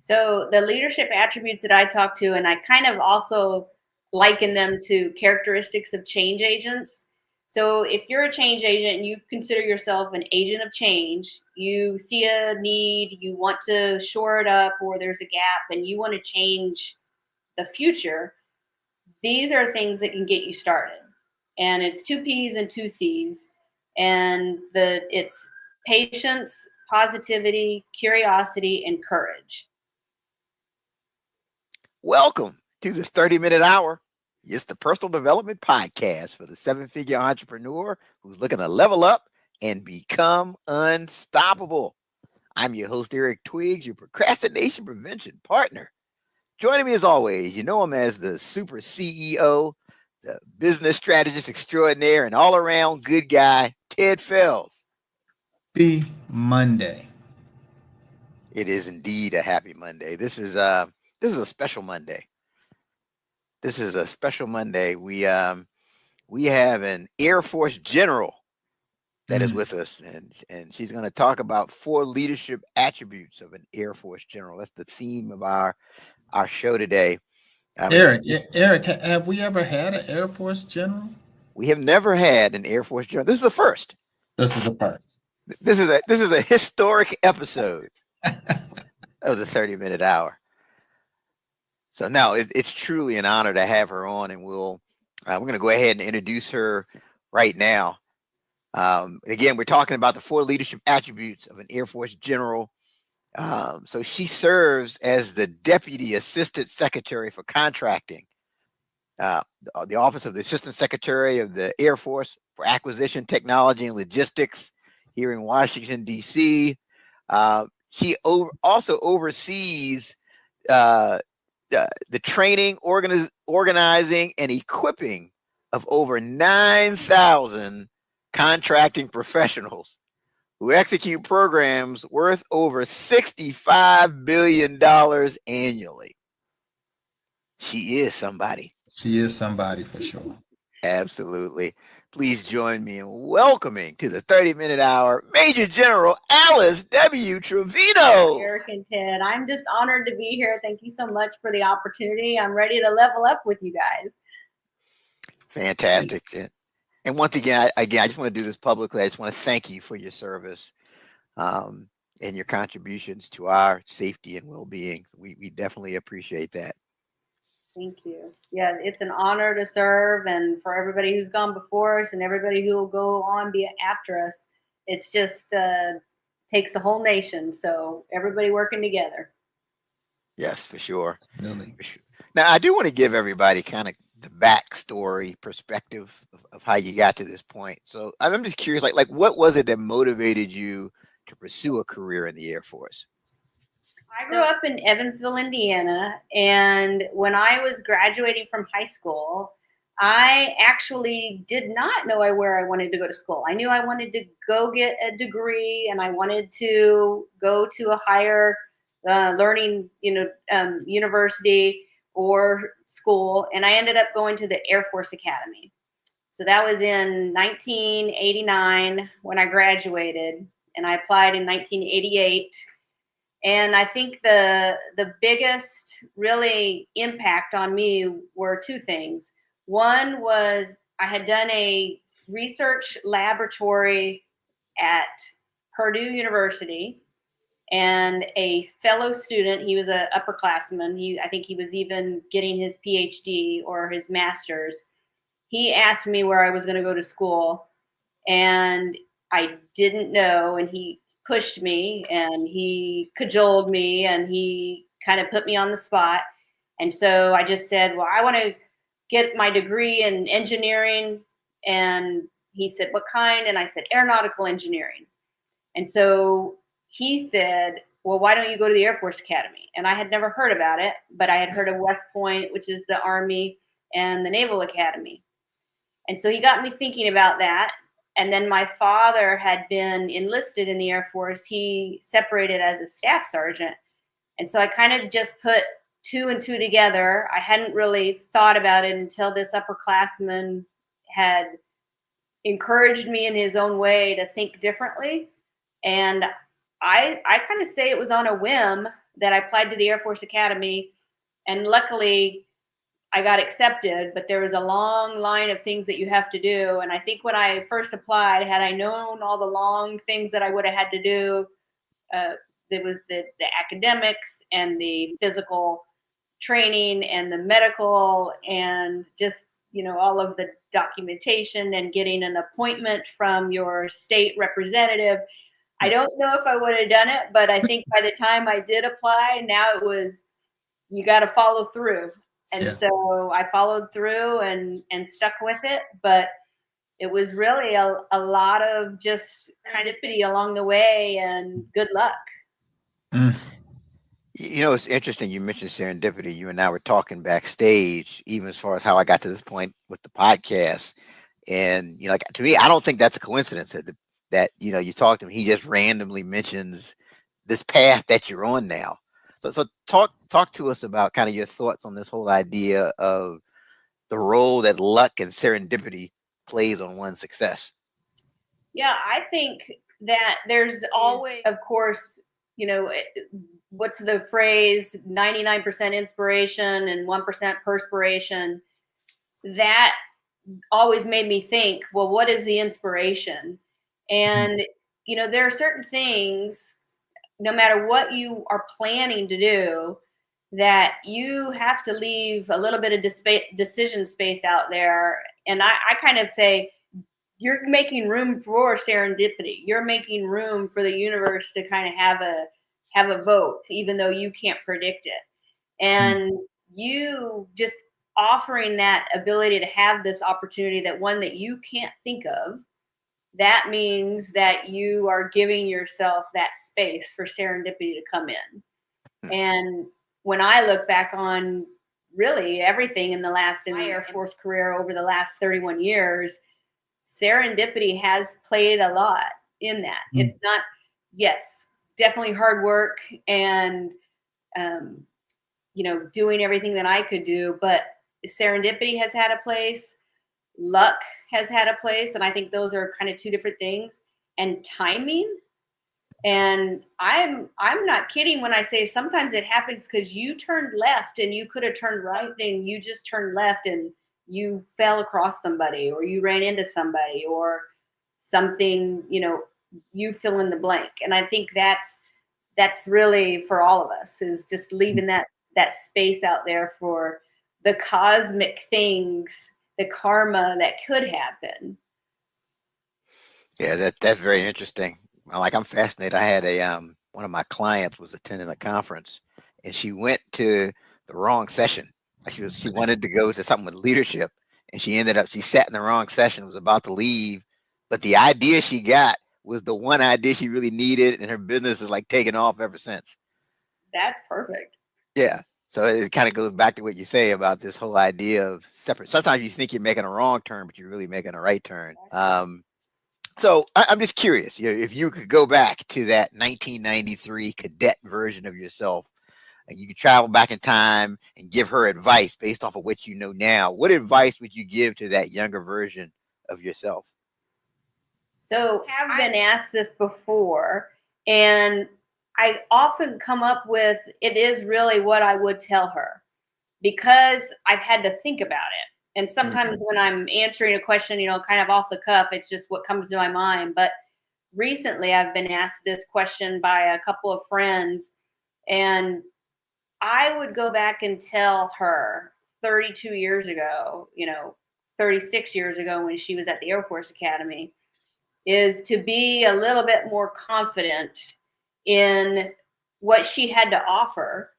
So the leadership attributes that I talk to, and I kind of also liken them to characteristics of change agents. So if you're a change agent and you consider yourself an agent of change, you see a need, you want to shore it up, or there's a gap, and you want to change the future. These are things that can get you started. And it's two P's and two C's. And it's patience, positivity, curiosity, and courage. Welcome to the 30-minute hour. It's the personal development podcast for the seven-figure entrepreneur who's looking to level up and become unstoppable. I'm your host, Eric Twiggs, your procrastination prevention partner. Joining me as always, you know him as the super CEO, the business strategist extraordinaire, and all-around good guy, Ted Fells. Happy Monday. It is indeed a happy Monday. This is a special Monday. This is a special Monday. We have an Air Force general that is with us, and she's going to talk about 4 leadership attributes of an Air Force general. That's the theme of our show today. Eric, have we ever had an Air Force general? We have never had an Air Force general. This is the first. This is the first. This is a historic episode of the 30-minute hour. So now it's truly an honor to have her on, and we're going to go ahead and introduce her right now. Again, we're talking about the 4 leadership attributes of an Air Force general. So she serves as the Deputy Assistant Secretary for Contracting, the Office of the Assistant Secretary of the Air Force for Acquisition, Technology, and Logistics here in Washington, D.C. She also oversees the training, organizing, and equipping of over 9,000 contracting professionals who execute programs worth over $65 billion annually. She is somebody. She is somebody for sure. Absolutely. Please join me in welcoming to the 30-minute hour Major General Alice W. Treviño. Eric and Ted, I'm just honored to be here. Thank you so much for the opportunity. I'm ready to level up with you guys. Fantastic. And once again, I just want to do this publicly. I just want to thank you for your service and your contributions to our safety and well-being. We definitely appreciate that. Thank you. Yeah, it's an honor to serve, and for everybody who's gone before us and everybody who will go on be after us, it's just takes the whole nation. So everybody working together. Yes, for sure. Really. For sure. Now, I do want to give everybody kind of the backstory perspective of how you got to this point. So I'm just curious, like what was it that motivated you to pursue a career in the Air Force? I grew up in Evansville, Indiana, and when I was graduating from high school, I actually did not know where I wanted to go to school. I knew I wanted to go get a degree, and I wanted to go to a higher learning, university or school, and I ended up going to the Air Force Academy. So that was in 1989 when I graduated, and I applied in 1988. And I think the biggest really impact on me were 2 things. One was I had done a research laboratory at Purdue University, and a fellow student, he was an upperclassman. I think he was even getting his PhD or his master's. He asked me where I was going to go to school, and I didn't know, and he pushed me and he cajoled me and he kind of put me on the spot. And so I just said, well, I want to get my degree in engineering. And he said, what kind? And I said, aeronautical engineering. And so he said, well, why don't you go to the Air Force Academy? And I had never heard about it, but I had heard of West Point, which is the Army, and the Naval Academy. And so he got me thinking about that. And then my father had been enlisted in the Air Force. He separated as a staff sergeant. And so I kind of just put 2 and 2 together. I hadn't really thought about it until this upperclassman had encouraged me in his own way to think differently. And I kind of say it was on a whim, that I applied to the Air Force Academy, and luckily I got accepted, but there was a long line of things that you have to do. And I think when I first applied, had I known all the long things that I would have had to do, there was the academics and the physical training and the medical and just, all of the documentation and getting an appointment from your state representative. I don't know if I would have done it, but I think by the time I did apply, now it was, you got to follow through. And so I followed through and stuck with it. But it was really a lot of just kind of pity along the way and good luck. It's interesting you mentioned serendipity. You and I were talking backstage, even as far as how I got to this point with the podcast. And, like, to me, I don't think that's a coincidence that you talk to him, he just randomly mentions this path that you're on now. So talk to us about kind of your thoughts on this whole idea of the role that luck and serendipity plays on one's success. Yeah, I think that there's always, of course, what's the phrase, 99% inspiration and 1% perspiration. That always made me think, well, what is the inspiration? And, there are certain things, no matter what you are planning to do, that you have to leave a little bit of decision space out there. And I kind of say, you're making room for serendipity. You're making room for the universe to kind of have a vote, even though you can't predict it. And you just offering that ability to have this opportunity, that one that you can't think of, that means that you are giving yourself that space for serendipity to come in. And when I look back on really everything in my Air Force career over the last 31 years, serendipity has played a lot in that. It's not, yes, definitely hard work and, doing everything that I could do, but serendipity has had a place, luck has had a place, and I think those are kind of two different things, and timing. And I'm not kidding when I say sometimes it happens because you turned left and you could have turned right, and you just turned left and you fell across somebody, or you ran into somebody, or something, you fill in the blank. And I think that's really for all of us, is just leaving that space out there for the cosmic things, the karma that could happen. Yeah, that's very interesting. Like, I'm fascinated. I had one of my clients was attending a conference, and she went to the wrong session. She wanted to go to something with leadership, and she sat in the wrong session, was about to leave, but the idea she got was the one idea she really needed, and her business is like taking off ever since. That's perfect. Yeah. So it kind of goes back to what you say about this whole idea of separate. Sometimes you think you're making a wrong turn, but you're really making a right turn. So I'm just curious, if you could go back to that 1993 cadet version of yourself, and you could travel back in time and give her advice based off of what you know now, what advice would you give to that younger version of yourself? So I've been asked this before, and I often come up with, it is really what I would tell her, because I've had to think about it. And sometimes when I'm answering a question, kind of off the cuff, it's just what comes to my mind. But recently I've been asked this question by a couple of friends, and I would go back and tell her 32 years ago, 36 years ago when she was at the Air Force Academy, is to be a little bit more confident in what she had to offer.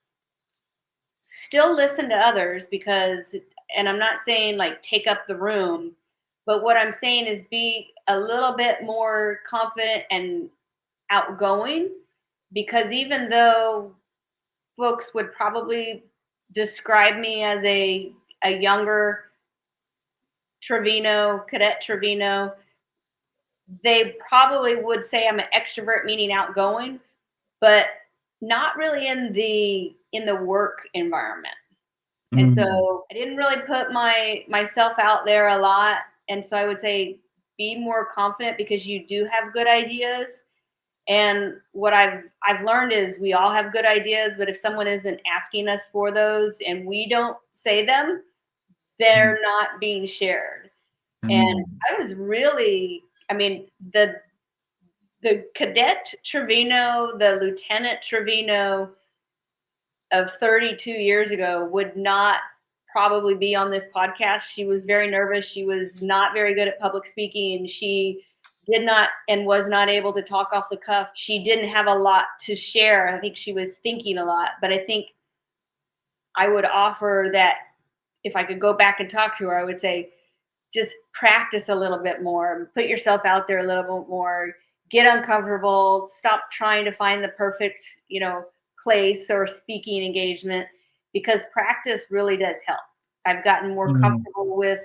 Still listen to others, because, and I'm not saying like take up the room, but what I'm saying is be a little bit more confident and outgoing, because even though folks would probably describe me as a younger Treviño, Cadet Treviño, they probably would say I'm an extrovert, meaning outgoing, but not really in the work environment. And so I didn't really put myself out there a lot. And so I would say be more confident, because you do have good ideas, And what I've learned is we all have good ideas, but if someone isn't asking us for those and we don't say them, they're not being shared. And I was really, I mean, the cadet Treviño, the Lieutenant Treviño of 32 years ago would not probably be on this podcast. She was very nervous. She was not very good at public speaking. She did not and was not able to talk off the cuff. She didn't have a lot to share. I think she was thinking a lot, but I think I would offer that if I could go back and talk to her, I would say, just practice a little bit more, put yourself out there a little bit more, get uncomfortable, stop trying to find the perfect, place or speaking engagement, because practice really does help. I've gotten more comfortable with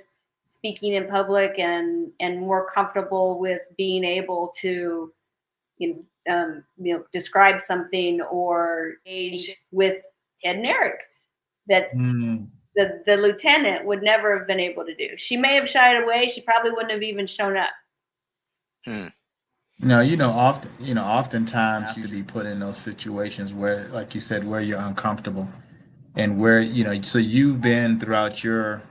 speaking in public and more comfortable with being able to describe something or engage with Ted and Eric that the lieutenant would never have been able to do. She may have shied away. She probably wouldn't have even shown up. No, oftentimes you be put in those situations where, like you said, where you're uncomfortable, and where so you've been throughout your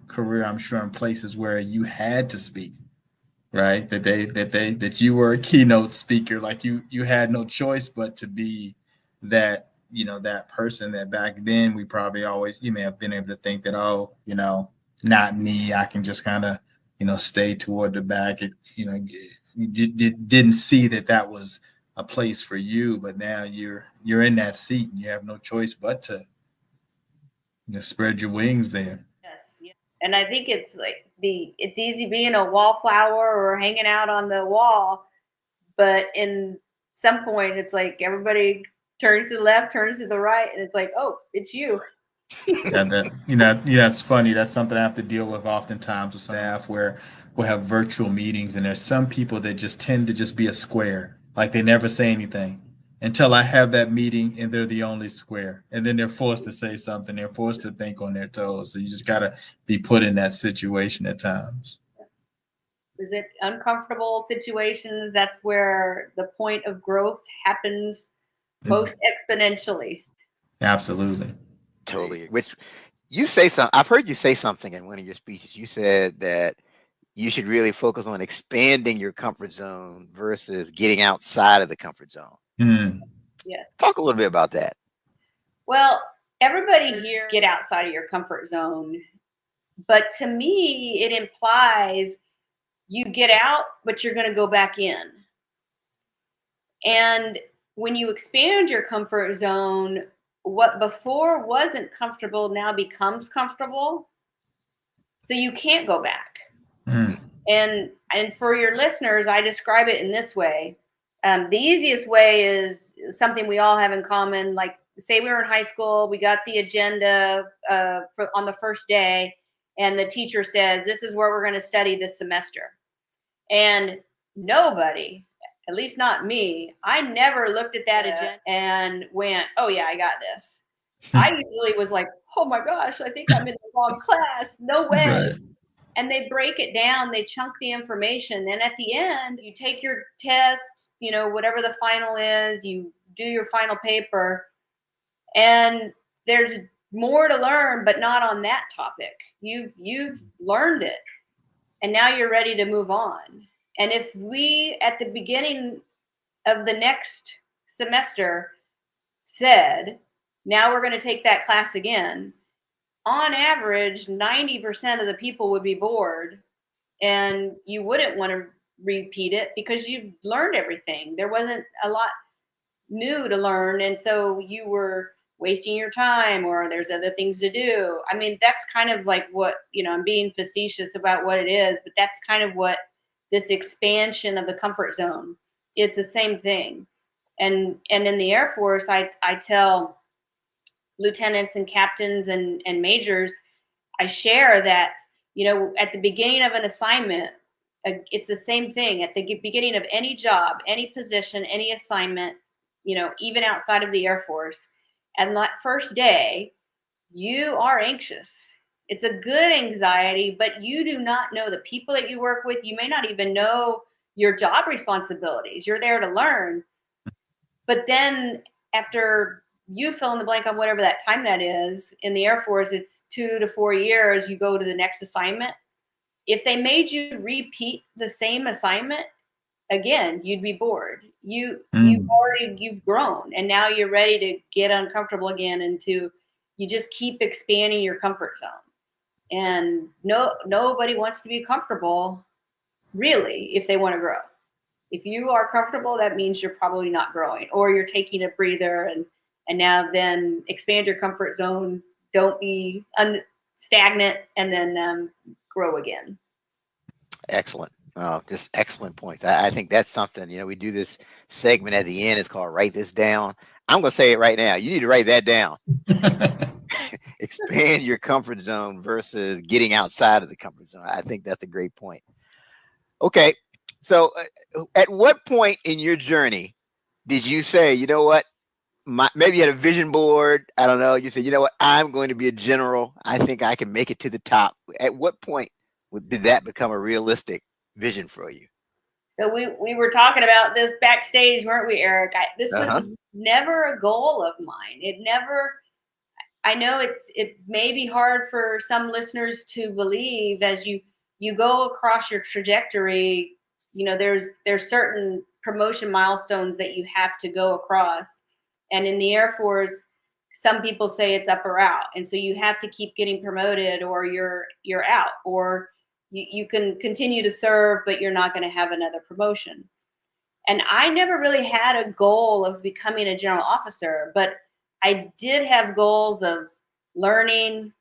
career, I'm sure, in places where you had to speak, right? That you were a keynote speaker, like you had no choice but to be that that person. That back then we probably always, you may have been able to think that, oh, not me, I can just kind of stay toward the back. You didn't see that was a place for you, but now you're in that seat and you have no choice but to spread your wings there. Yes, yeah. And I think it's like it's easy being a wallflower or hanging out on the wall, but in some point it's like everybody turns to the left, turns to the right, and it's like, oh, it's you. It's funny. That's something I have to deal with oftentimes with staff, where we'll have virtual meetings, and there's some people that just tend to just be a square, like they never say anything until I have that meeting, and they're the only square, and then they're forced to say something. They're forced to think on their toes. So you just gotta be put in that situation at times. Is it uncomfortable situations? That's where the point of growth happens most exponentially. Absolutely. Totally. Which you say something. I've heard you say something in one of your speeches. You said that you should really focus on expanding your comfort zone versus getting outside of the comfort zone. Yes. Talk a little bit about that. Well, everybody here get outside of your comfort zone, but to me, it implies you get out, but you're going to go back in. And when you expand your comfort zone, what before wasn't comfortable now becomes comfortable. So you can't go back. And for your listeners, I describe it in this way. The easiest way is something we all have in common. Like, say we were in high school, we got the agenda on the first day, and the teacher says, this is where we're going to study this semester. And nobody, at least not me, I never looked at that agenda and went, oh yeah, I got this. I usually was like, oh my gosh, I think I'm in the wrong class. No way. Right. And they break it down, they chunk the information. And at the end, you take your test, whatever the final is, you do your final paper, and there's more to learn, but not on that topic. You've learned it, and now you're ready to move on. And if we, at the beginning of the next semester, said, now we're going to take that class again, on average, 90% of the people would be bored, and you wouldn't want to repeat it because you've learned everything. There wasn't a lot new to learn, and so you were wasting your time, or there's other things to do. I mean, that's kind of like what, I'm being facetious about what it is, but that's kind of what this expansion of the comfort zone, it's the same thing. And in the Air Force, I tell lieutenants and captains and majors, I share that, at the beginning of an assignment, it's the same thing. At the beginning of any job, any position, any assignment, even outside of the Air Force, and that first day, you are anxious. It's a good anxiety, but you do not know the people that you work with. You may not even know your job responsibilities. You're there to learn. But then after you fill in the blank on whatever that time that is, in the Air Force, it's 2 to 4 years, you go to the next assignment. If they made you repeat the same assignment, again, you'd be bored. You've grown, and now you're ready to get uncomfortable again, and you just keep expanding your comfort zone. And nobody wants to be comfortable, really, if they want to grow. If you are comfortable, that means you're probably not growing, or you're taking a breather and now then expand your comfort zone. Don't be stagnant, and then grow again. Excellent. Oh, just excellent points. I think that's something, we do this segment at the end. It's called Write This Down. I'm going to say it right now. You need to write that down. Expand your comfort zone versus getting outside of the comfort zone. I think that's a great point. Okay. So at what point in your journey did you say, you know what, maybe you had a vision board? I don't know. You said, you know what, I'm going to be a general. I think I can make it to the top. At what point did that become a realistic vision for you? So we were talking about this backstage, weren't we, Eric? This was never a goal of mine. I know it may be hard for some listeners to believe as you go across your trajectory. There's certain promotion milestones that you have to go across, and in the Air Force, some people say it's up or out, and so you have to keep getting promoted, or you're out, or you can continue to serve, but you're not going to have another promotion. And I never really had a goal of becoming a general officer, but I did have goals of learning,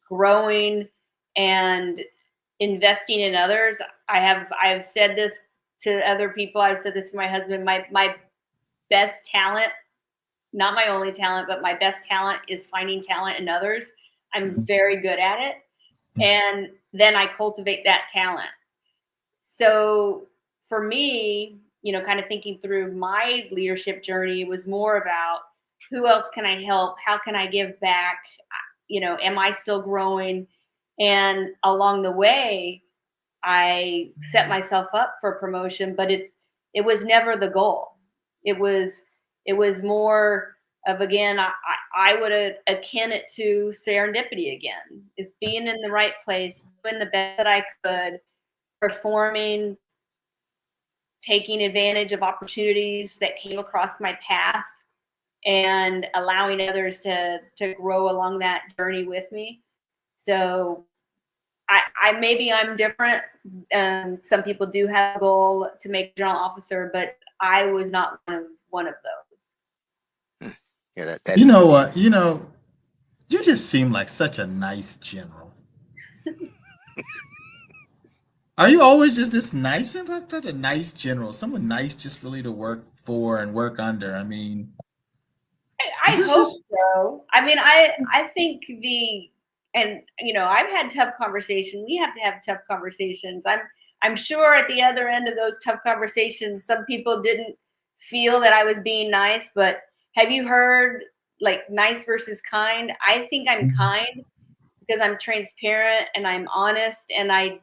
growing, and investing in others. I've said this to other people. I've said this to my husband. My best talent, not my only talent, but my best talent is finding talent in others. I'm very good at it. And then I cultivate that talent. So for me, kind of thinking through my leadership journey was more about who else can I help? How can I give back? Am I still growing? And along the way, I set myself up for promotion, but it was never the goal. It was more of, again, I would akin it to serendipity again. Is being in the right place, doing the best that I could, performing, taking advantage of opportunities that came across my path, and allowing others to grow along that journey with me. So maybe I'm different. Some people do have a goal to make a general officer, but I was not one of those. Yeah, you know what? You just seem like such a nice general. Are you always just this nice? Such a nice general, someone nice, just really to work for and work under. I mean, I hope so. I mean, I think I've had tough conversations. We have to have tough conversations. I'm sure at the other end of those tough conversations, some people didn't feel that I was being nice, but have you heard like nice versus kind? I think I'm kind because I'm transparent and I'm honest, and I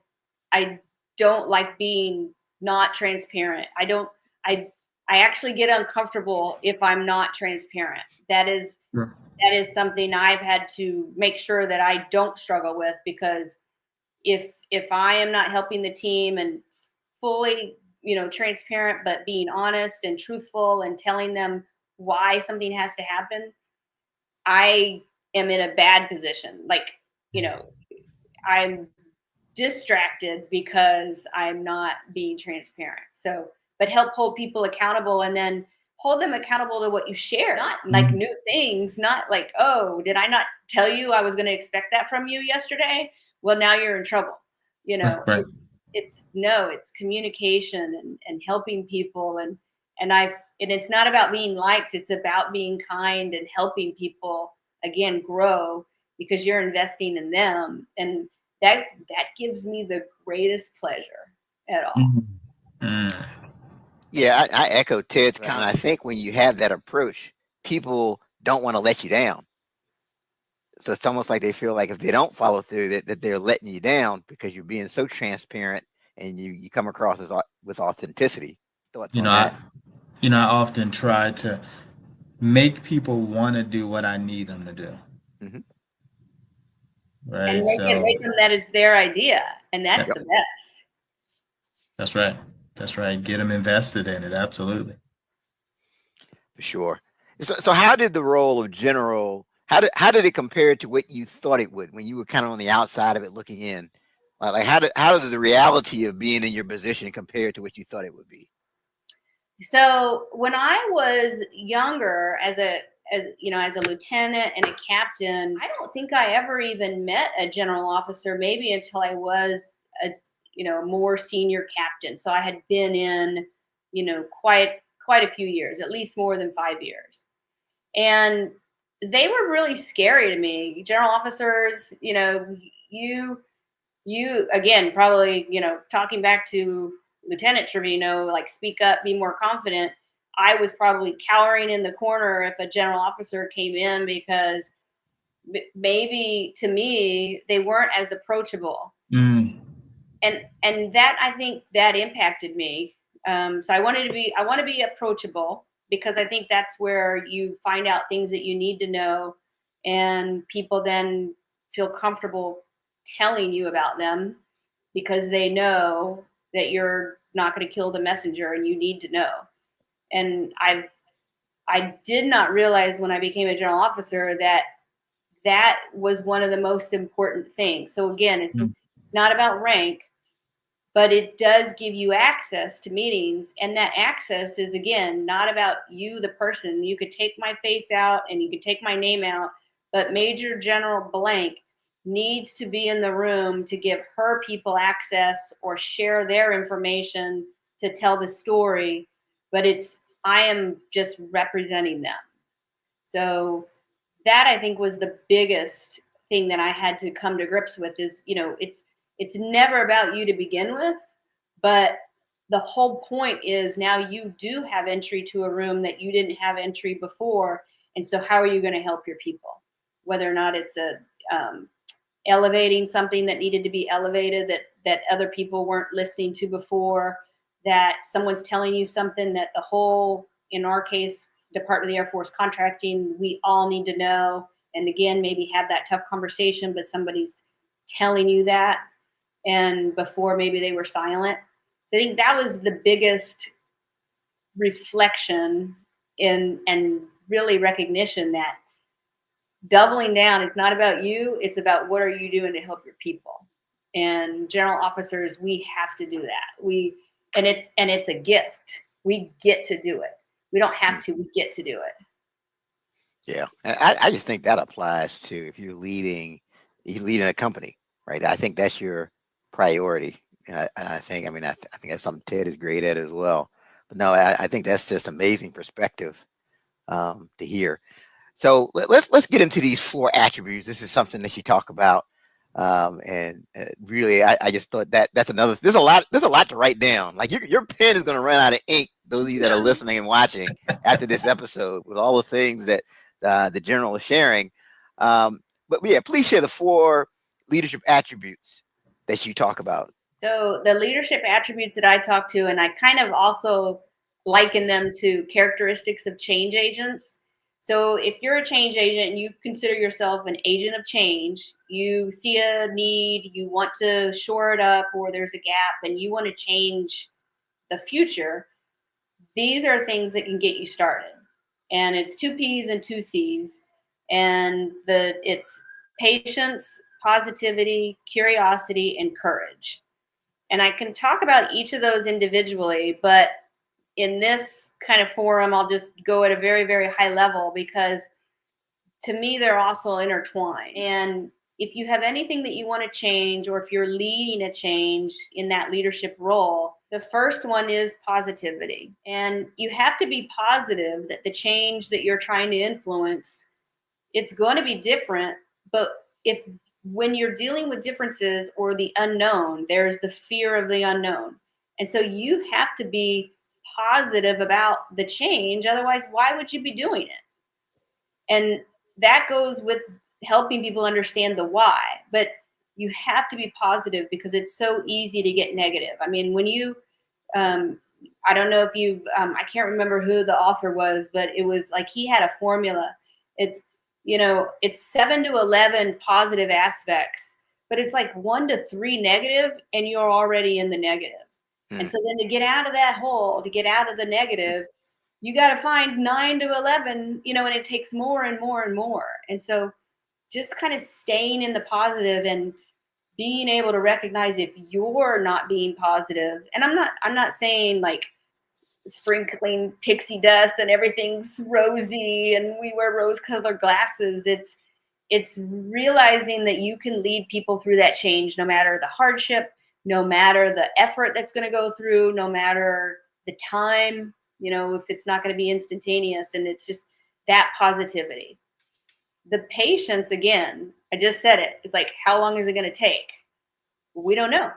don't like being not transparent. I actually get uncomfortable if I'm not transparent. That is something I've had to make sure that I don't struggle with, because if I am not helping the team and fully, transparent, but being honest and truthful and telling them why something has to happen, I am in a bad position. Like, I'm distracted because I'm not being transparent. So, but help hold people accountable, and then hold them accountable to what you share, not like new things, not like, oh, did I not tell you I was going to expect that from you yesterday? Well, now you're in trouble. Right. It's communication and helping people. And it's not about being liked. It's about being kind and helping people, again, grow, because you're investing in them. And that gives me the greatest pleasure at all. Yeah, I echo Ted's comment. I think when you have that approach, people don't want to let you down. So it's almost like they feel like if they don't follow through, that they're letting you down, because you're being so transparent and you come across as with authenticity. Thoughts You on know, that? I often try to make people want to do what I need them to do. Hmm. And Right. make them that it's their idea, and that's Yep. the best. That's right. That's right. Get them invested in it. Absolutely. For sure. So how did the role of general, how did it compare to what you thought it would when you were kind of on the outside of it looking in? Like how did the reality of being in your position compare to what you thought it would be? So when I was younger, as a lieutenant and a captain, I don't think I ever even met a general officer. Maybe until I was a more senior captain. So I had been in quite a few years, at least more than 5 years, and they were really scary to me. General officers, you again, probably, talking back to Lieutenant Trevino, like, speak up, be more confident. I was probably cowering in the corner if a general officer came in, because maybe to me they weren't as approachable. Mm. And that, I think, that impacted me. So I want to be approachable, because I think that's where you find out things that you need to know, and people then feel comfortable telling you about them, because they know that you're not going to kill the messenger, and you need to know. And I did not realize when I became a general officer that that was one of the most important things. So again, it's not about rank, but it does give you access to meetings. And that access is, again, not about you, the person. You could take my face out and you could take my name out, but Major General blank needs to be in the room to give her people access or share their information to tell the story. But I am just representing them. So that, I think, was the biggest thing that I had to come to grips with, is, it's never about you to begin with, but the whole point is now you do have entry to a room that you didn't have entry before. And so how are you going to help your people? Whether or not it's elevating something that needed to be elevated, that other people weren't listening to before, that someone's telling you something that the whole, in our case, Department of the Air Force contracting, we all need to know. And again, maybe have that tough conversation, but somebody's telling you that, and before maybe they were silent. So I think that was the biggest reflection and really recognition that doubling down, it's not about you, it's about what are you doing to help your people. And general officers, we have to do that. And it's a gift. We get to do it. We don't have to, we get to do it. Yeah, and I just think that applies to if you're leading a company, right? I think that's your priority, and I think, I think that's something Ted is great at as well. But no, I think that's just amazing perspective to hear. So let's get into these 4 attributes. This is something that you talk about, and really, I just thought that's another. There's a lot to write down. Like your pen is going to run out of ink. Those of you that are listening and watching after this episode, with all the things that the general is sharing. But yeah, please share the 4 leadership attributes that you talk about. So the leadership attributes that I talk to, and I kind of also liken them to characteristics of change agents. So if you're a change agent and you consider yourself an agent of change, you see a need, you want to shore it up, or there's a gap and you want to change the future, these are things that can get you started. And it's 2 P's and 2 C's. And it's patience, positivity, curiosity, and courage. And I can talk about each of those individually, but in this kind of forum, I'll just go at a very, very high level, because to me, they're also intertwined. And if you have anything that you want to change, or if you're leading a change in that leadership role, the first one is positivity. And you have to be positive that the change that you're trying to influence, it's going to be different. But when you're dealing with differences or the unknown, there's the fear of the unknown. And so you have to be positive about the change. Otherwise, why would you be doing it? And that goes with helping people understand the why. But you have to be positive because it's so easy to get negative. I mean, when you, I don't know if you've, I can't remember who the author was, but it was like he had a formula. It's, it's 7 to 11 positive aspects, but it's like 1 to 3 negative, and you're already in the negative. And so then to get out of that hole, to get out of the negative, you got to find 9 to 11, and it takes more and more and more. And so just kind of staying in the positive and being able to recognize if you're not being positive. And I'm not saying like sprinkling pixie dust and everything's rosy and we wear rose colored glasses. It's realizing that you can lead people through that change, no matter the hardship, no matter the effort that's going to go through, no matter the time, if it's not going to be instantaneous. And it's just that positivity. The patience, again, I just said it. It's like, how long is it going to take? We don't know.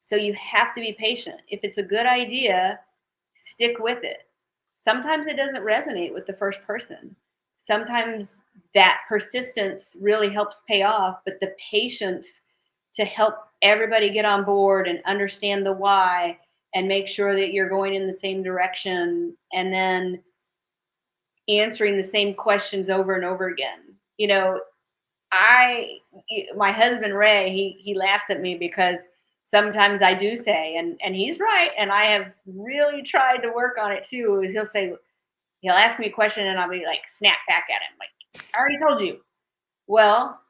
So you have to be patient. If it's a good idea, stick with it. Sometimes it doesn't resonate with the first person. Sometimes that persistence really helps pay off, but the patience to help everybody get on board and understand the why and make sure that you're going in the same direction, and then answering the same questions over and over again. My husband, Ray, he laughs at me because sometimes I do say, and he's right, and I have really tried to work on it too, is he'll ask me a question and I'll be like, snap back at him. Like, I already told you. Well,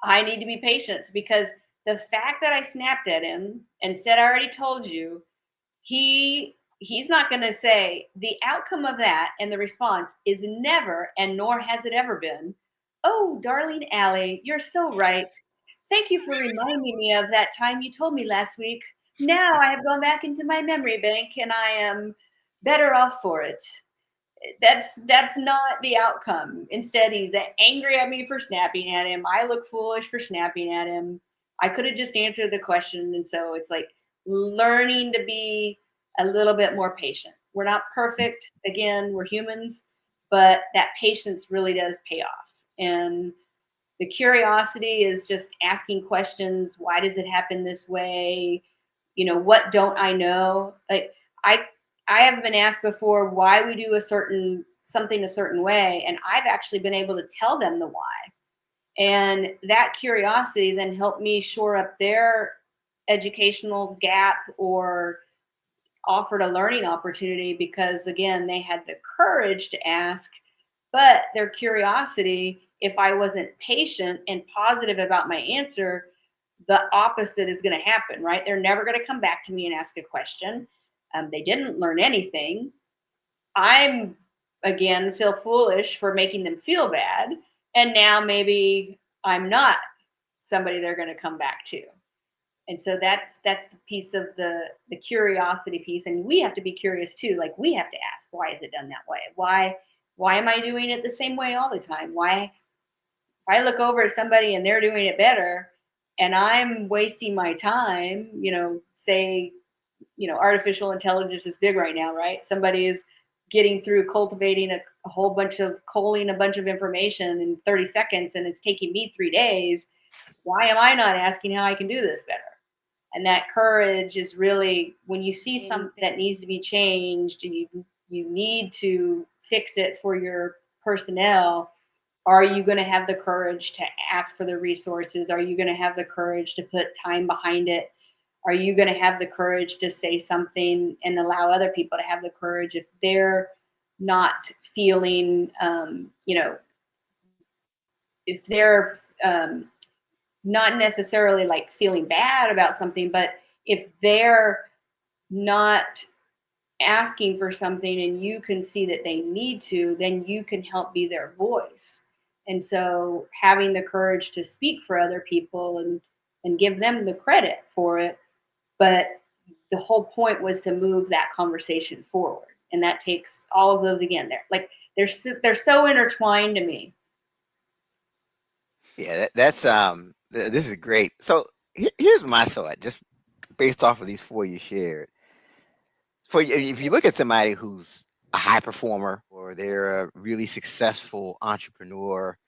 I need to be patient, because the fact that I snapped at him and said, I already told you, he's not going to say the outcome of that, and the response is never, and nor has it ever been, oh, darling Allie, you're so right. Thank you for reminding me of that time you told me last week. Now I have gone back into my memory bank and I am better off for it. That's not the outcome. Instead, he's angry at me for snapping at him. I look foolish for snapping at him. I could have just answered the question. And so it's like learning to be a little bit more patient. We're not perfect. Again, we're humans, but that patience really does pay off. And the curiosity is just asking questions. Why does it happen this way? What don't I know? Like I have been asked before why we do something a certain way, and I've actually been able to tell them the why. And that curiosity then helped me shore up their educational gap or offered a learning opportunity, because again, they had the courage to ask, but their curiosity, if I wasn't patient and positive about my answer, the opposite is going to happen, right? They're never going to come back to me and ask a question. They didn't learn anything. I'm, again, feel foolish for making them feel bad. And now maybe I'm not somebody they're going to come back to. And so that's the piece of the curiosity piece. And we have to be curious too. Like, we have to ask, why is it done that way? Why am I doing it the same way all the time? Why, if I look over at somebody and they're doing it better and I'm wasting my time, say, artificial intelligence is big right now, right? Somebody is getting through cultivating culling a bunch of information in 30 seconds, and it's taking me 3 days. Why am I not asking how I can do this better? And that courage is really, when you see something that needs to be changed and you need to fix it for your personnel, are you going to have the courage to ask for the resources? Are you going to have the courage to put time behind it? Are you going to have the courage to say something and allow other people to have the courage if they're not feeling, if they're not necessarily like feeling bad about something, but if they're not asking for something and you can see that they need to, then you can help be their voice. And so having the courage to speak for other people and give them the credit for it. But the whole point was to move that conversation forward. And that takes all of those again. They're so intertwined to me. Yeah, that's this is great. So here's my thought, just based off of these 4 you shared. If you look at somebody who's a high performer or they're a really successful entrepreneur,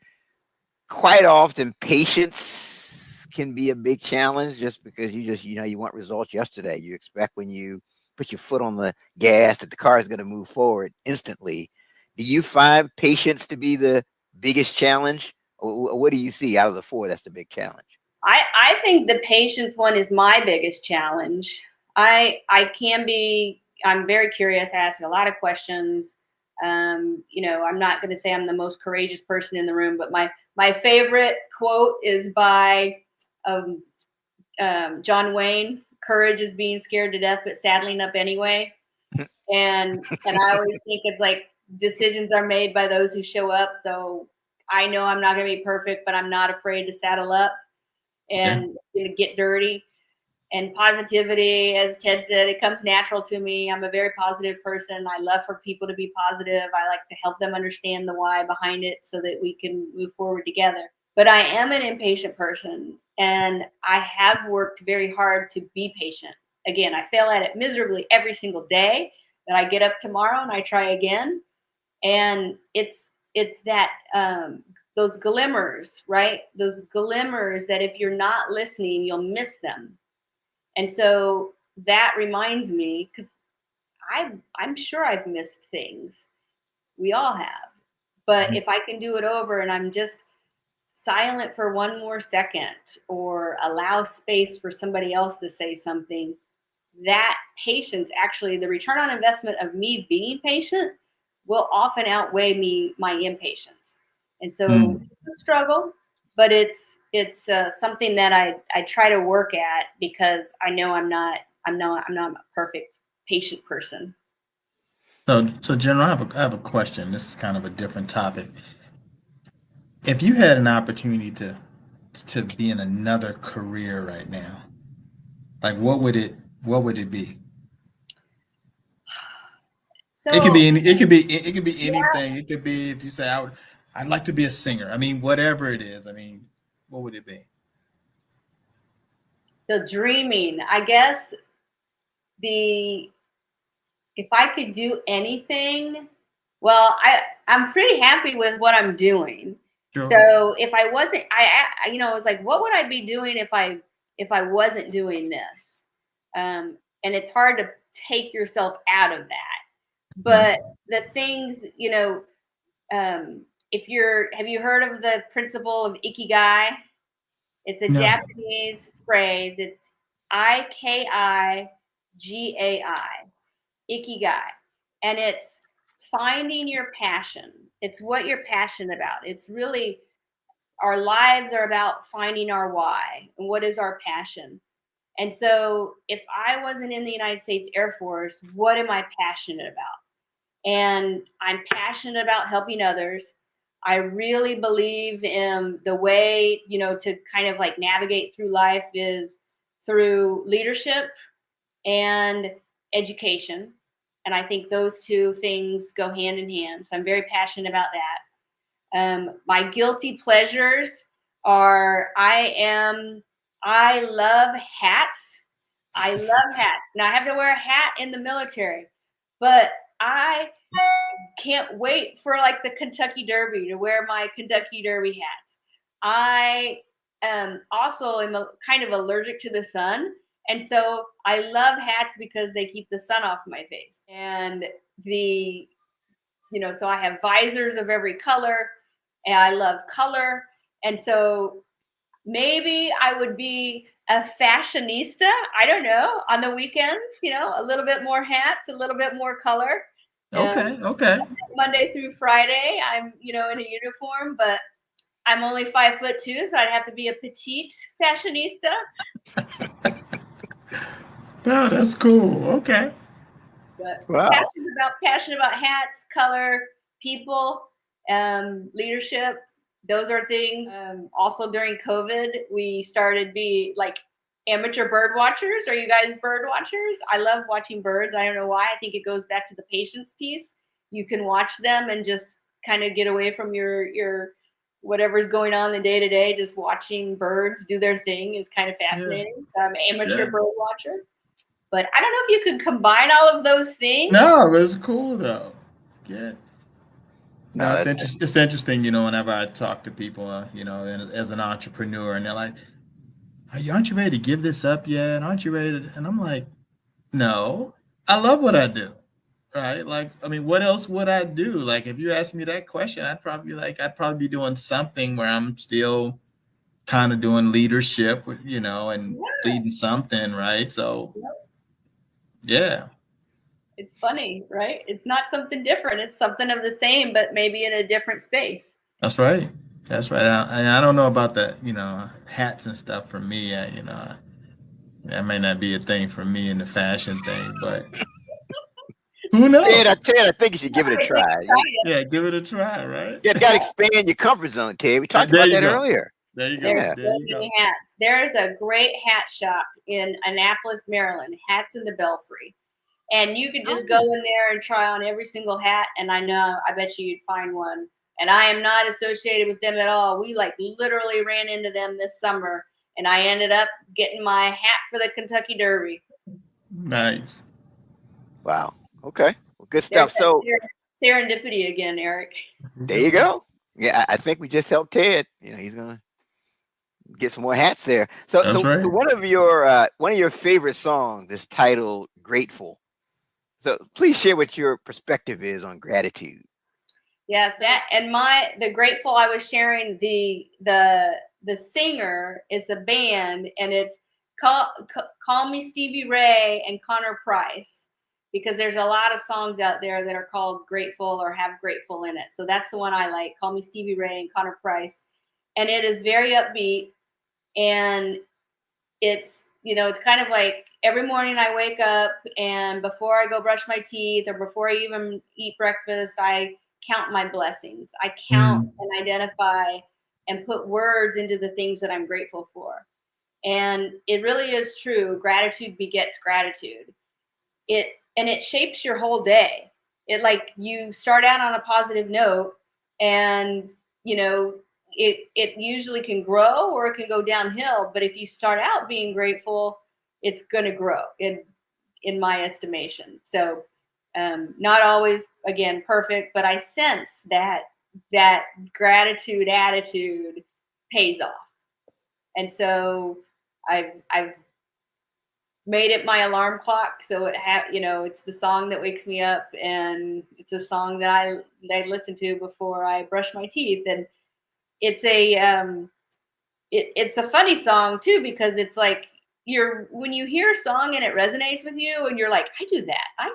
quite often patience can be a big challenge just because you want results yesterday. You expect when you put your foot on the gas that the car is going to move forward instantly. Do you find patience to be the biggest challenge? Or what do you see out of the four that's the big challenge? I think the patience one is my biggest challenge. I'm very curious. I ask a lot of questions. I'm not going to say I'm the most courageous person in the room, but my favorite quote is by John Wayne. Courage is being scared to death, but saddling up anyway. And I always think it's like decisions are made by those who show up. So I know I'm not going to be perfect, but I'm not afraid to saddle up and get dirty. And positivity, as Ted said, it comes natural to me. I'm a very positive person. I love for people to be positive. I like to help them understand the why behind it so that we can move forward together. But I am an impatient person, and I have worked very hard to be patient. Again, I fail at it miserably every single day. Then I get up tomorrow and I try again. And it's that those glimmers, right? Those glimmers that if you're not listening, you'll miss them. And so that reminds me, because I'm sure I've missed things. We all have. But if I can do it over and I'm just silent for one more second or allow space for somebody else to say something, that patience, actually, the return on investment of me being patient will often outweigh my impatience. And so it's a struggle, but it's something that I try to work at because I know I'm not a perfect patient person. So General, I have a question. This is kind of a different topic. If you had an opportunity to be in another career right now, like what would it be? So it could be anything. yeah. It could be if you say I'd like to be a singer. I mean, whatever it is. I mean, what would it be? So dreaming, I guess if I could do anything, well, I'm pretty happy with what I'm doing. Sure. So if I wasn't, it was like, what would I be doing if I wasn't doing this? And it's hard to take yourself out of that. But the things, have you heard of the principle of ikigai? It's a No. Japanese phrase. It's Ikigai, ikigai, and it's finding your passion. It's what you're passionate about. It's really, our lives are about finding our why and what is our passion. And so if I wasn't in the United States Air Force, what am I passionate about? And I'm passionate about helping others. I really believe in the way, to kind of like navigate through life is through leadership and education. And I think those two things go hand in hand. So I'm very passionate about that. My guilty pleasures are I love hats. I love hats. Now I have to wear a hat in the military, but I can't wait for like the Kentucky Derby to wear my Kentucky Derby hat. I also am kind of allergic to the sun. And so I love hats because they keep the sun off my face. And so I have visors of every color and I love color. And so maybe I would be a fashionista. I don't know, on the weekends, a little bit more hats, a little bit more color. Okay. Monday through Friday, I'm, in a uniform, but I'm only 5'2", so I'd have to be a petite fashionista. No, that's cool. Okay. But Wow. passionate about hats, color, people, leadership. Those are things. Also during COVID, we started be like amateur bird watchers. Are you guys bird watchers? I love watching birds. I don't know why. I think it goes back to the patience piece. You can watch them and just kind of get away from your whatever's going on the day to day. Just watching birds do their thing is kind of fascinating. Yeah. So I'm an amateur bird watcher. But I don't know if you could combine all of those things. No, it's cool though. Yeah. No, it's interesting, whenever I talk to people, as an entrepreneur, and they're like, aren't you ready to give this up yet? Aren't you ready to? And I'm like, no, I love what I do. Right. Like, I mean, what else would I do? Like, if you asked me that question, I'd probably be doing something where I'm still kind of doing leadership, and Yeah. leading something. Right. So, Yep. yeah, It's funny, right? It's not something different. It's something of the same, but maybe in a different space. that's right. That's right. I don't know about the, hats and stuff for me. That may not be a thing for me in the fashion thing, but who knows? Ted, I think you should give it a try. Yeah, give it a try, right? You got to expand your comfort zone, Ted. We talked There about you that go. earlier. There you go. There's Yeah. There so you go. many hats. There's a great hat shop in Annapolis, Maryland, Hats in the Belfry. And you could just go in there and try on every single hat. And I bet you'd find one. And I am not associated with them at all. We like literally ran into them this summer. And I ended up getting my hat for the Kentucky Derby. Nice. Wow. Okay. Well, good There's stuff. So that serendipity again, Eric. there you go. Yeah, I think we just helped Ted. He's gonna get some more hats there. So, That's so, right. so one of your favorite songs is titled "Grateful." So, please share what your perspective is on gratitude. Yes, that and the Grateful I was sharing the singer is a band and it's Call Me Stevie Ray and Connor Price because there's a lot of songs out there that are called Grateful or have Grateful in it. So that's the one I like. Call Me Stevie Ray and Connor Price, and it is very upbeat and it's kind of like every morning I wake up and before I go brush my teeth or before I even eat breakfast, I count my blessings. I count and identify and put words into the things that I'm grateful for. And it really is true. Gratitude begets gratitude. It shapes your whole day. It like you start out on a positive note and you know it usually can grow or it can go downhill, but if you start out being grateful, it's going to grow in my estimation. So not always again perfect, but I sense that gratitude attitude pays off. And so I've made it my alarm clock, so it's the song that wakes me up, and it's a song that I listen to before I brush my teeth. And it's it's a funny song too, because it's like when you hear a song and it resonates with you and you're like, I do that, I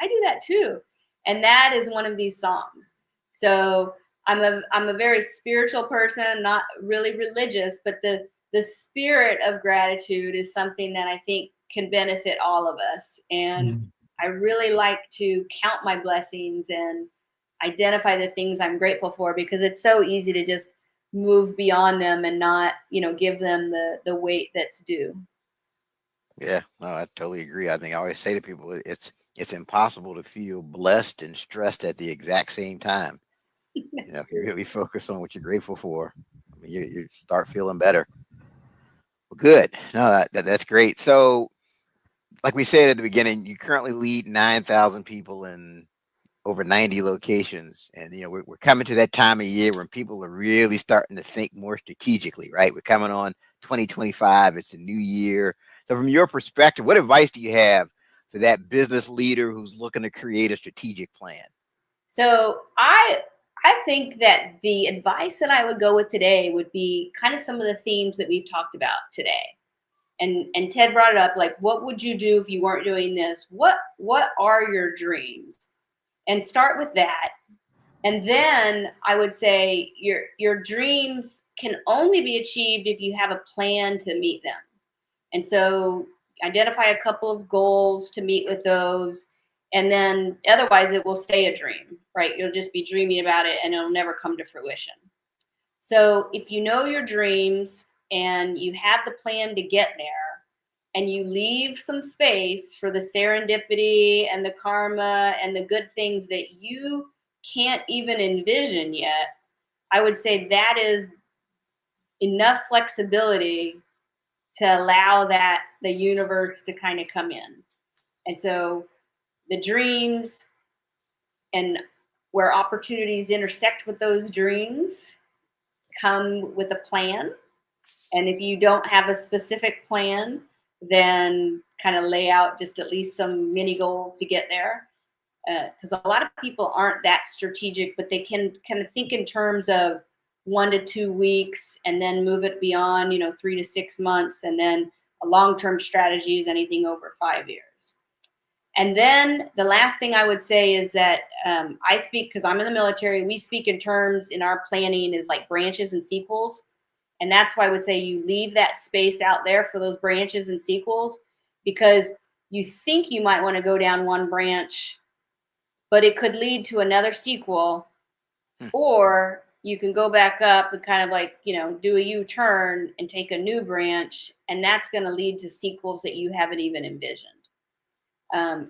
do that too. And that is one of these songs. So I'm a very spiritual person, not really religious, but the spirit of gratitude is something that I think can benefit all of us. And I really like to count my blessings and identify the things I'm grateful for, because it's so easy to just move beyond them and not, give them the weight that's due. Yeah, no, I totally agree. I think I always say to people, it's impossible to feel blessed and stressed at the exact same time. If you really focus on what you're grateful for, I mean, you start feeling better. Well, good. No, that's great. So, like we said at the beginning, you currently lead 9,000 people in over 90 locations. And, we're coming to that time of year when people are really starting to think more strategically, right? We're coming on 2025. It's a new year. So from your perspective, what advice do you have for that business leader who's looking to create a strategic plan? So I think that the advice that I would go with today would be kind of some of the themes that we've talked about today. And Ted brought it up, like, what would you do if you weren't doing this? What are your dreams? And start with that. And then I would say your dreams can only be achieved if you have a plan to meet them. And so identify a couple of goals to meet with those. And then otherwise it will stay a dream, right? You'll just be dreaming about it and it'll never come to fruition. So if you know your dreams and you have the plan to get there, and you leave some space for the serendipity and the karma and the good things that you can't even envision yet, I would say that is enough flexibility to allow the universe to kind of come in. And so the dreams and where opportunities intersect with those dreams come with a plan. And if you don't have a specific plan, then kind of lay out just at least some mini goals to get there. Because a lot of people aren't that strategic, but they can kind of think in terms of 1 to 2 weeks and then move it beyond, 3 to 6 months. And then a long-term strategy is anything over 5 years. And then the last thing I would say is that I speak, because I'm in the military, we speak in terms in our planning is like branches and sequels. And that's why I would say you leave that space out there for those branches and sequels, because you think you might want to go down one branch, but it could lead to another sequel, or you can go back up and kind of like, do a U-turn and take a new branch, and that's going to lead to sequels that you haven't even envisioned. And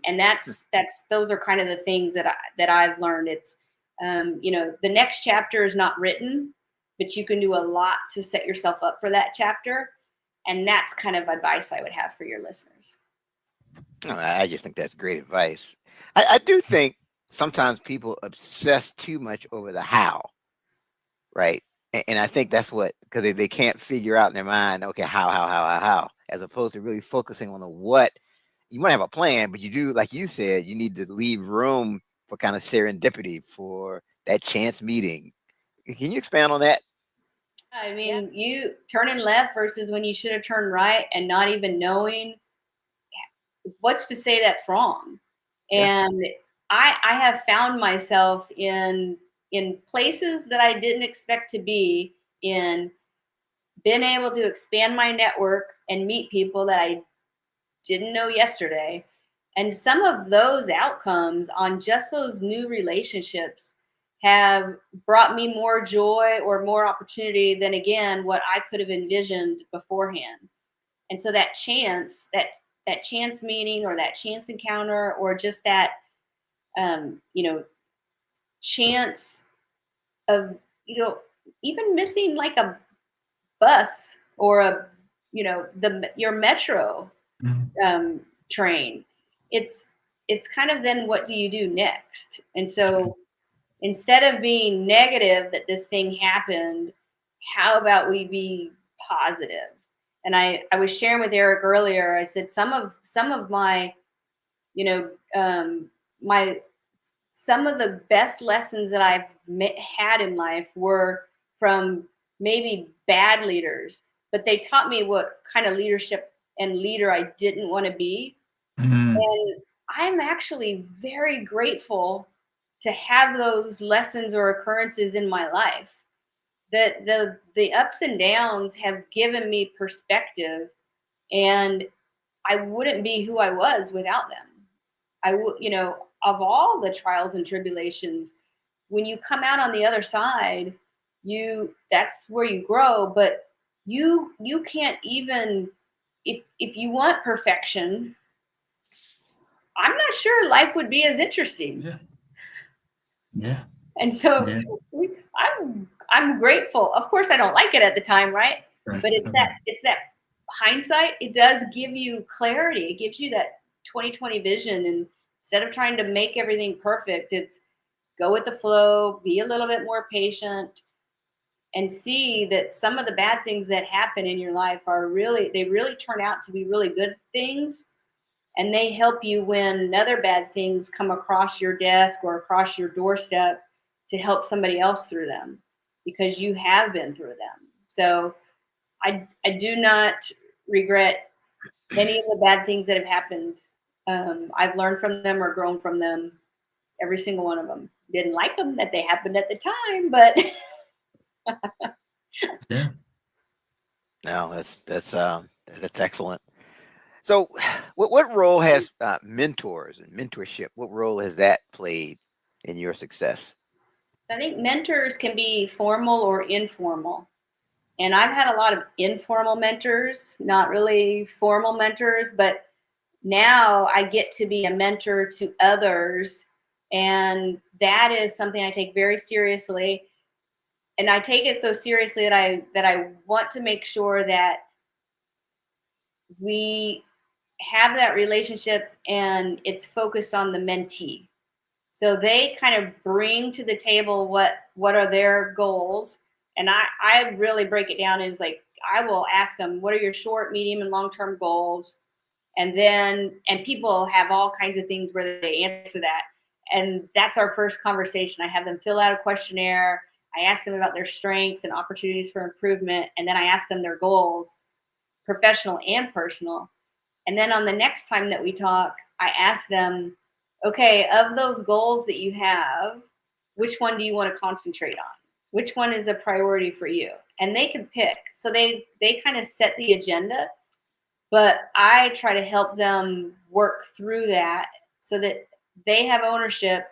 those are kind of the things that I've learned. It's, the next chapter is not written, but you can do a lot to set yourself up for that chapter. And that's kind of advice I would have for your listeners. I just think that's great advice. I do think sometimes people obsess too much over the how, right? And I think that's because they can't figure out in their mind, okay, how, as opposed to really focusing on the what. You want to have a plan, but you do, like you said, you need to leave room for kind of serendipity, for that chance meeting. Can you expand on that? I mean, you turning left versus when you should have turned right and not even knowing, what's to say that's wrong? Yeah. And I have found myself in places that I didn't expect to be in, been able to expand my network and meet people that I didn't know yesterday. And some of those outcomes on just those new relationships have brought me more joy or more opportunity than, again, what I could have envisioned beforehand. And so that chance meeting or that chance encounter, or just that, chance of, even missing like a bus or your metro train. It's kind of, then what do you do next? And so instead of being negative that this thing happened, how about we be positive? And I was sharing with Eric earlier, I said some of my, some of the best lessons that I've had in life were from maybe bad leaders, but they taught me what kind of leadership and leader I didn't want to be. And I'm actually very grateful to have those lessons or occurrences in my life. That the ups and downs have given me perspective, and I wouldn't be who I was without them. I would, of all the trials and tribulations, when you come out on the other side, that's where you grow. But you can't even, if you want perfection, I'm not sure life would be as interesting. Yeah. And so I'm grateful. Of course, I don't like it at the time, right? But it's that hindsight. It does give you clarity. It gives you that 20/20 vision. And instead of trying to make everything perfect, it's go with the flow, be a little bit more patient, and see that some of the bad things that happen in your life they really turn out to be really good things. And they help you when other bad things come across your desk or across your doorstep, to help somebody else through them, because you have been through them. So I do not regret any of the bad things that have happened. I've learned from them or grown from them, every single one of them. Didn't like them that they happened at the time, but Yeah. No, that's excellent. So, what role has mentors and mentorship? What role has that played in your success? So I think mentors can be formal or informal. And I've had a lot of informal mentors, not really formal mentors, but now I get to be a mentor to others. And that is something I take very seriously. And I take it so seriously that I want to make sure that we have that relationship and it's focused on the mentee. So they kind of bring to the table what are their goals, And I really break it down as like, I will ask them, what are your short, medium, and long-term goals? And people have all kinds of things where they answer that. And that's our first conversation. I have them fill out a questionnaire. I ask them about their strengths and opportunities for improvement. And then I ask them their goals, professional and personal. And then on the next time that we talk, I ask them, okay, of those goals that you have, which one do you want to concentrate on? Which one is a priority for you? And they can pick. So they kind of set the agenda, but I try to help them work through that so that they have ownership,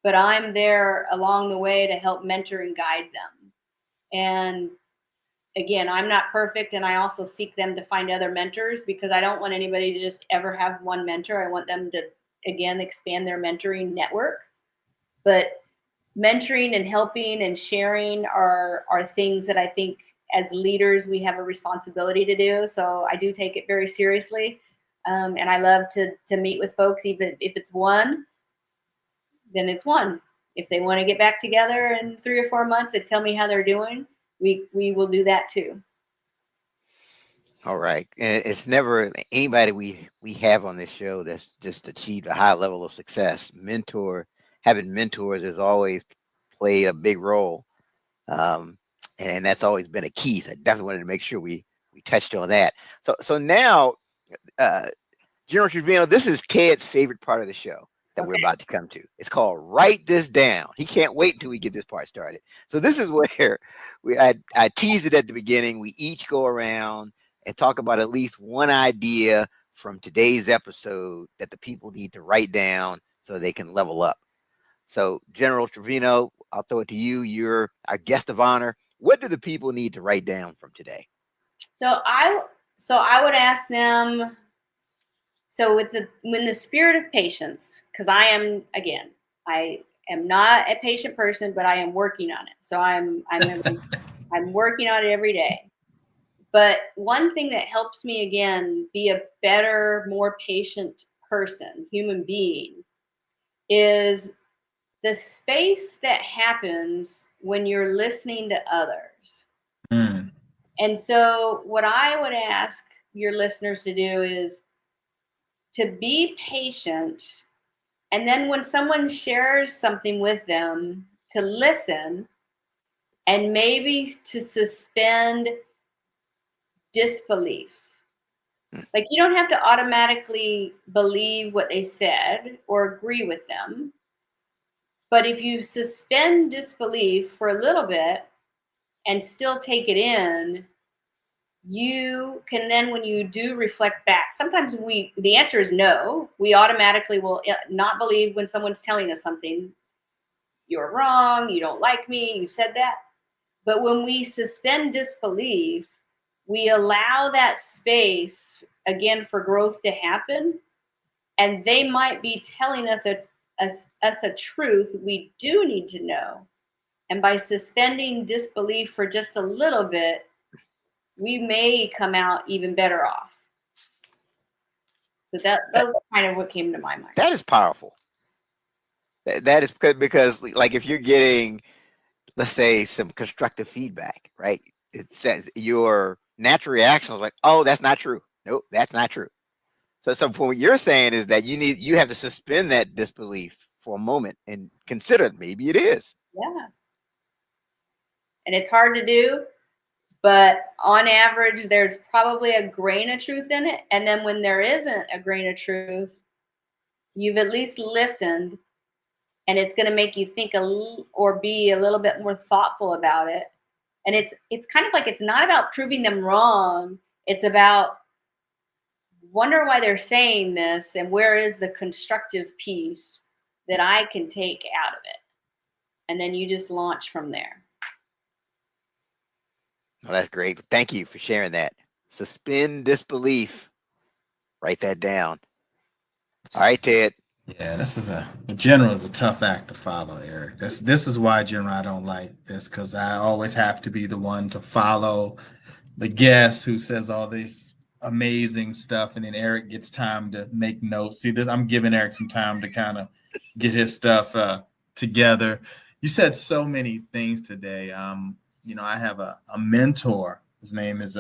but I'm there along the way to help mentor and guide them. And again, I'm not perfect, and I also seek them to find other mentors because I don't want anybody to just ever have one mentor. I want them to, again, expand their mentoring network. But mentoring and helping and sharing are things that I think as leaders we have a responsibility to do. So I do take it very seriously, and I love to meet with folks. Even if it's one, then it's one. If they want to get back together in 3 or 4 months and tell me how they're doing, we will do that too. All right. And it's never anybody we have on this show that's just achieved a high level of success. Having mentors has always played a big role. And that's always been a key. So I definitely wanted to make sure we touched on that. So now, General Treviño, this is Ted's favorite part of the show that we're about to come to. It's called Write This Down. He can't wait until we get this part started. So this is where I teased it at the beginning. We each go around and talk about at least one idea from today's episode that the people need to write down so they can level up. So General Treviño, I'll throw it to you. You're our guest of honor. What do the people need to write down from today? So I would ask them, so in the spirit of patience, because I am not a patient person, but I am working on it. So I'm working on it every day. But one thing that helps me, again, be a better, more patient person, human being, is the space that happens when you're listening to others. Mm. And so what I would ask your listeners to do is to be patient. And then when someone shares something with them, to listen and maybe to suspend disbelief. Like, you don't have to automatically believe what they said or agree with them. But if you suspend disbelief for a little bit and still take it in, you can then, when you do reflect back, sometimes the answer is no. We automatically will not believe when someone's telling us something. You're wrong, you don't like me, you said that. But when we suspend disbelief, we allow that space, again, for growth to happen. And they might be telling us a truth we do need to know. And by suspending disbelief for just a little bit, we may come out even better off. So those are kind of what came to my mind. That is powerful. That is because like if you're getting, let's say, some constructive feedback, right? It says your natural reaction is like, oh, that's not true. Nope, that's not true. So for what you're saying is that you have to suspend that disbelief for a moment and consider maybe it is. Yeah. And it's hard to do, but on average, there's probably a grain of truth in it. And then when there isn't a grain of truth, you've at least listened, and it's going to make you think or be a little bit more thoughtful about it. And it's kind of like, it's not about proving them wrong. It's about wonder why they're saying this and where is the constructive piece that I can take out of it. And then you just launch from there. Well, that's great. Thank you for sharing that. Suspend disbelief. Write that down. All right, Ted. Yeah, the general is a tough act to follow, Eric. This is why, General, I don't like this, because I always have to be the one to follow the guest who says all this amazing stuff, and then Eric gets time to make notes. See, I'm giving Eric some time to kind of get his stuff together. You said so many things today. I have a mentor. His name is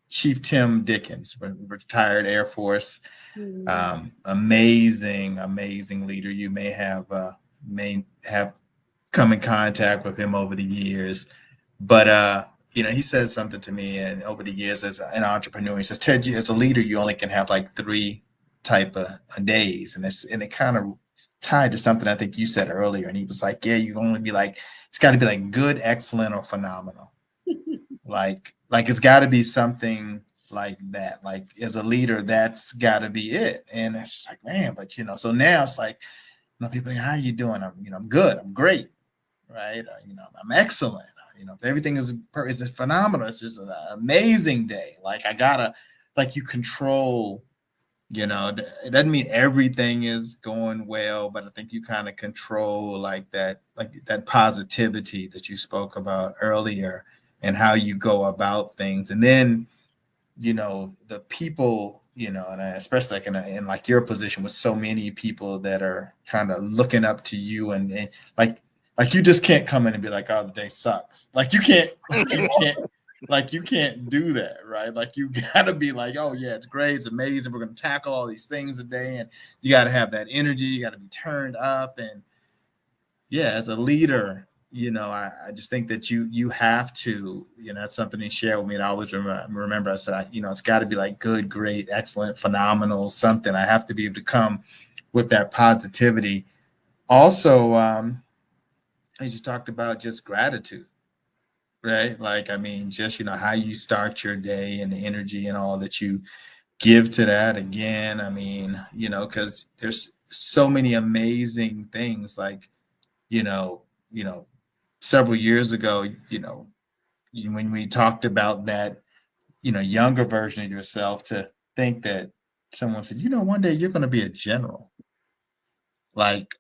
Chief Tim Dickens, retired Air Force. Amazing leader. You may have come in contact with him over the years, but he says something to me, and over the years as an entrepreneur, he says, Ted, as a leader, you only can have like 3 type of days, and it kind of tied to something I think you said earlier. And he was like, yeah, you only be like, it's got to be like good, excellent, or phenomenal. like it's got to be something like that. Like as a leader, that's got to be it. And it's just like, man, but so now it's like, people are like, how are you doing? I'm good. I'm great. Right. I'm excellent. If everything is phenomenal. It's just an amazing day. Like you control, it doesn't mean everything is going well, but I think you kind of control like that positivity that you spoke about earlier and how you go about things. And then, the people, and especially like in like your position with so many people that are kind of looking up to you and like you just can't come in and be like, oh, the day sucks. Like you can't do that, right? Like you gotta be like, oh yeah, it's great, it's amazing. We're gonna tackle all these things today, and you gotta have that energy. You gotta be turned up, and yeah, as a leader, I just think that you have to, that's something he shared with me. And I always remember I said, it's got to be like good, great, excellent, phenomenal, something. I have to be able to come with that positivity. Also, as you talked about, just gratitude, right? Like, just, how you start your day and the energy and all that you give to that. Again, because there's so many amazing things like, several years ago, when we talked about that, younger version of yourself, to think that someone said, one day you're going to be a general. Like,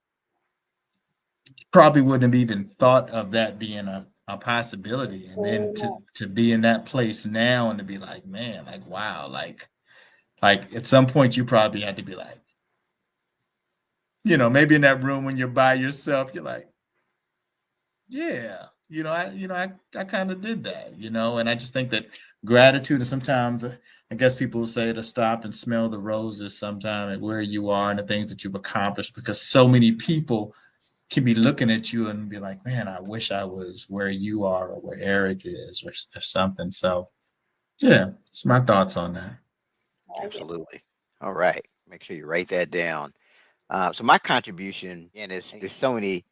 probably wouldn't have even thought of that being a possibility. And then to be in that place now and to be like, man, like, wow, like at some point you probably had to be like, maybe in that room when you're by yourself, you're like, yeah, I kind of did that, and I just think that gratitude is sometimes, I guess people will say to stop and smell the roses sometime at where you are and the things that you've accomplished, because so many people can be looking at you and be like, man, I wish I was where you are or where Eric is or something. So yeah, it's my thoughts on that. Absolutely. All right. Make sure you write that down. So my contribution, and there's so many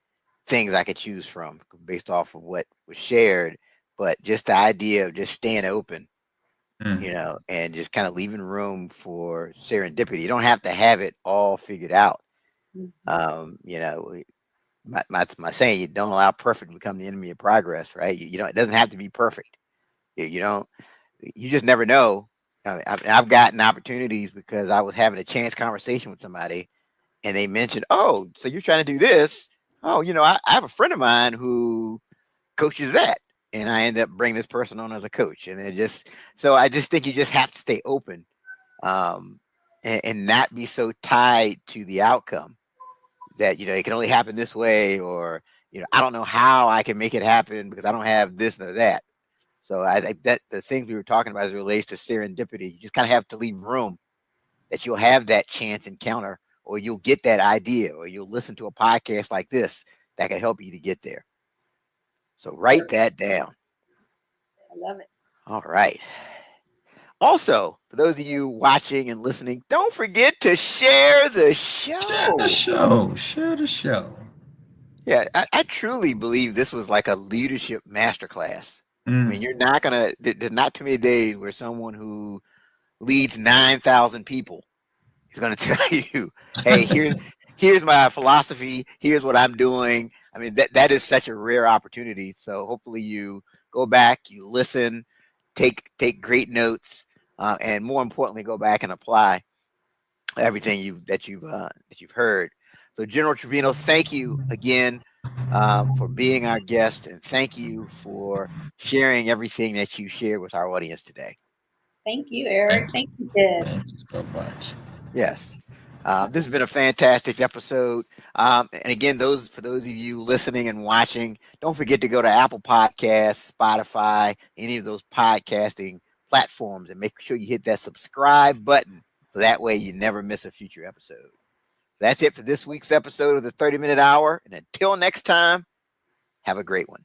things I could choose from based off of what was shared, but just the idea of just staying open, and just kind of leaving room for serendipity. You don't have to have it all figured out. My saying, you don't allow perfect to become the enemy of progress, right? It doesn't have to be perfect. You just never know. I've gotten opportunities because I was having a chance conversation with somebody and they mentioned, oh, so you're trying to do this. Oh, I have a friend of mine who coaches that. And I end up bringing this person on as a coach. And so I just think you just have to stay open, and not be so tied to the outcome that, it can only happen this way, or, I don't know how I can make it happen because I don't have this or that. So I think that the things we were talking about as it relates to serendipity, you just kind of have to leave room that you'll have that chance encounter, or you'll get that idea, or you'll listen to a podcast like this that can help you to get there. So write that down. I love it. All right. Also, for those of you watching and listening, don't forget to share the show. Share the show. Yeah, I truly believe this was like a leadership masterclass. You're not there's not too many days where someone who leads 9,000 people is going to tell you, hey, here's my philosophy. Here's what I'm doing. That is such a rare opportunity. So hopefully you go back, you listen, take great notes, and more importantly, go back and apply everything that you've heard. So General Treviño, thank you again for being our guest, and thank you for sharing everything that you shared with our audience today. Thank you, Eric. Thank you, Ted. Thank you so much. Yes. This has been a fantastic episode. And again, for those of you listening and watching, don't forget to go to Apple Podcasts, Spotify, any of those podcasting platforms, and make sure you hit that subscribe button so that way you never miss a future episode. That's it for this week's episode of the 30-Minute Hour. And until next time, have a great one.